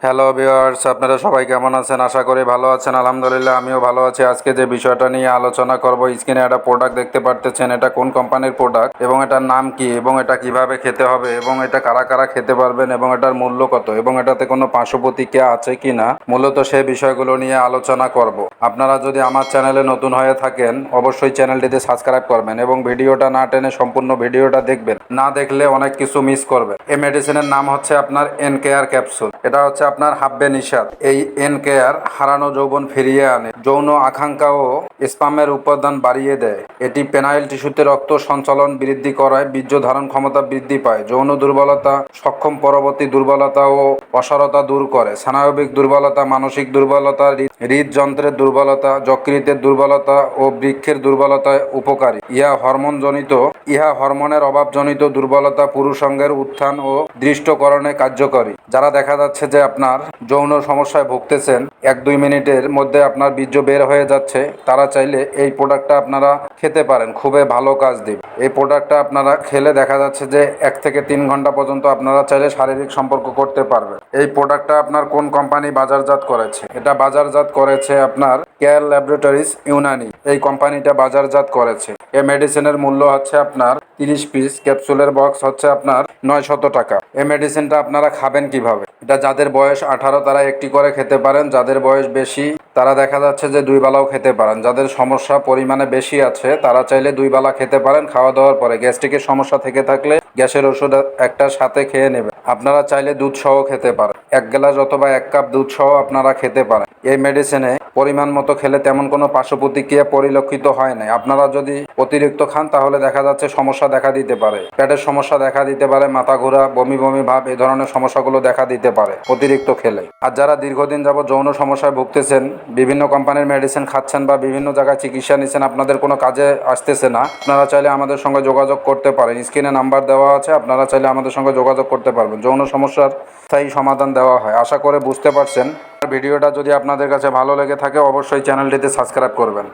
Hello viewers, আপনারা সবাই কেমন আছেন? আশা করি ভালো আছেন। আলহামদুলিল্লাহ আমিও ভালো আছি। আজকে যে বিষয়টা নিয়ে আলোচনা করব, স্ক্রিনে একটা প্রোডাক্ট দেখতে পারতেছেন, এটা কোন কোম্পানির প্রোডাক্ট এবং এটার নাম কি এবং এটা কিভাবে খেতে হবে এবং এটা কারা কারা খেতে পারবেন এবং এটার মূল্য কত এবং এটাতে কোনো পার্শ্ব প্রতিক্রিয়া আছে কি না, মূলত সেই বিষয়গুলো নিয়ে আলোচনা করব। আপনারা যদি আমার চ্যানেলে নতুন হয়ে থাকেন অবশ্যই চ্যানেলটিতে সাবস্ক্রাইব করবেন এবং ভিডিওটা না টেনে সম্পূর্ণ ভিডিওটা দেখবেন, না দেখলে অনেক কিছু মিস করবেন। এই মেডিসিনের নাম হচ্ছে আপনার এনকেআর ক্যাপসুল। এটা হচ্ছে আপনার হাব্বে নিষাদ। এই এনকেআর হারানো যৌবন ফিরিয়ে আনে, যৌন আকাঙ্ক্ষা ও স্পামের উপাদান বাড়িয়ে দেয়। এটি পেনাইল টিস্যুতে রক্ত সঞ্চালন বৃদ্ধি করায় বীর্য ধারণ ক্ষমতা বৃদ্ধি পায়, যৌন দুর্বলতা সক্ষম পরবর্তী দুর্বলতা ও অসারতা দূর করে, স্নায়বিক দুর্বলতা, মানসিক দুর্বলতা, হৃদযন্ত্রের দুর্বলতা, যকৃতের দুর্বলতা ও বৃক্ষের দুর্বলতায় উপকারী। ইহা হরমোনের অভাবজনিত দুর্বলতা, পুরুষাঙ্গের উত্থান ও দৃষ্টকরণে কার্যকরী। যারা দেখা যাচ্ছে যে আপনার যৌন সমস্যায় ভুগতেছেন, 1-2 মিনিটের মধ্যে আপনার বীর্য বের হয়ে যাচ্ছে, তারা চাইলে এই প্রোডাক্টটা আপনারা খেতে পারেন, খুবই ভালো কাজ দিবে। এই প্রোডাক্টটা আপনারা খেলে দেখা যাচ্ছে যে 1 থেকে 3 ঘন্টা পর্যন্ত আপনারা চাইলে শারীরিক সম্পর্ক করতে পারবেন। এই প্রোডাক্টটা আপনার কোন কোম্পানি বাজারজাত করেছে? এটা বাজারজাত করেছে আপনার কেয়ার ল্যাবরেটরিজ ইউনানি। এই কোম্পানিটা বাজারজাত করেছে। এই মেডিসিনের মূল্য হচ্ছে আপনার 30 পিস, ক্যাপসুলের বক্স হচ্ছে আপনার 900 টাকা। এই মেডিসিনটা আপনারা খাবেন কিভাবে? এটা যাদের বয়স 18 তারা একটি করে খেতে পারেন, যাদের বয়স বেশি তারা দেখা যাচ্ছে যে 2 বেলাও খেতে পারেন। যাদের সমস্যা পরিমাণে বেশি আছে তারা চাইলে 2 বেলা খেতে পারেন। খাওয়া দাওয়ার পরে গ্যাস্ট্রিকের সমস্যা থেকে থাকলে গ্যাসের ওষুধ একটা সাথে খেয়ে নেবেন। আপনারা চাইলে দুধ সহ খেতে পারেন, 1 গ্লাস অথবা 1 কাপ দুধ সহ আপনারা খেতে পারেন। এই মেডিসিনে পরিমাণ মতো খেলে তেমন কোনো পার্শ্ব প্রতিক্রিয়া পরিলক্ষিত হয় না। আপনারা যদি অতিরিক্ত খান তাহলে দেখা যাচ্ছে সমস্যা দেখা দিতে পারে, পেটের সমস্যা দেখা দিতে পারে, মাথা ঘোরা, বমি বমি ভাব, এই ধরনের সমস্যাগুলো দেখা দিতে পারে অতিরিক্ত খেলে। আর যারা দীর্ঘদিন যাবত যৌন সমস্যায় ভুগতেছেন, বিভিন্ন কোম্পানির মেডিসিন খাচ্ছেন বা বিভিন্ন জায়গায় চিকিৎসা নিচ্ছেন, আপনাদের কোনো কাজে আসতেছে না, আপনারা চাইলে আমাদের সঙ্গে যোগাযোগ করতে পারেন। স্ক্রিনে নাম্বার দেওয়া আছে, আপনারা চাইলে আমাদের সঙ্গে যোগাযোগ করতে পারবেন। যৌন সমস্যার স্থায়ী সমাধান দেওয়া হয়। আশা করে বুঝতে পারছেন। ভিডিওটা যদি আপনাদের কাছে ভালো লেগে থাকে অবশ্যই চ্যানেলটিতে সাবস্ক্রাইব করবেন।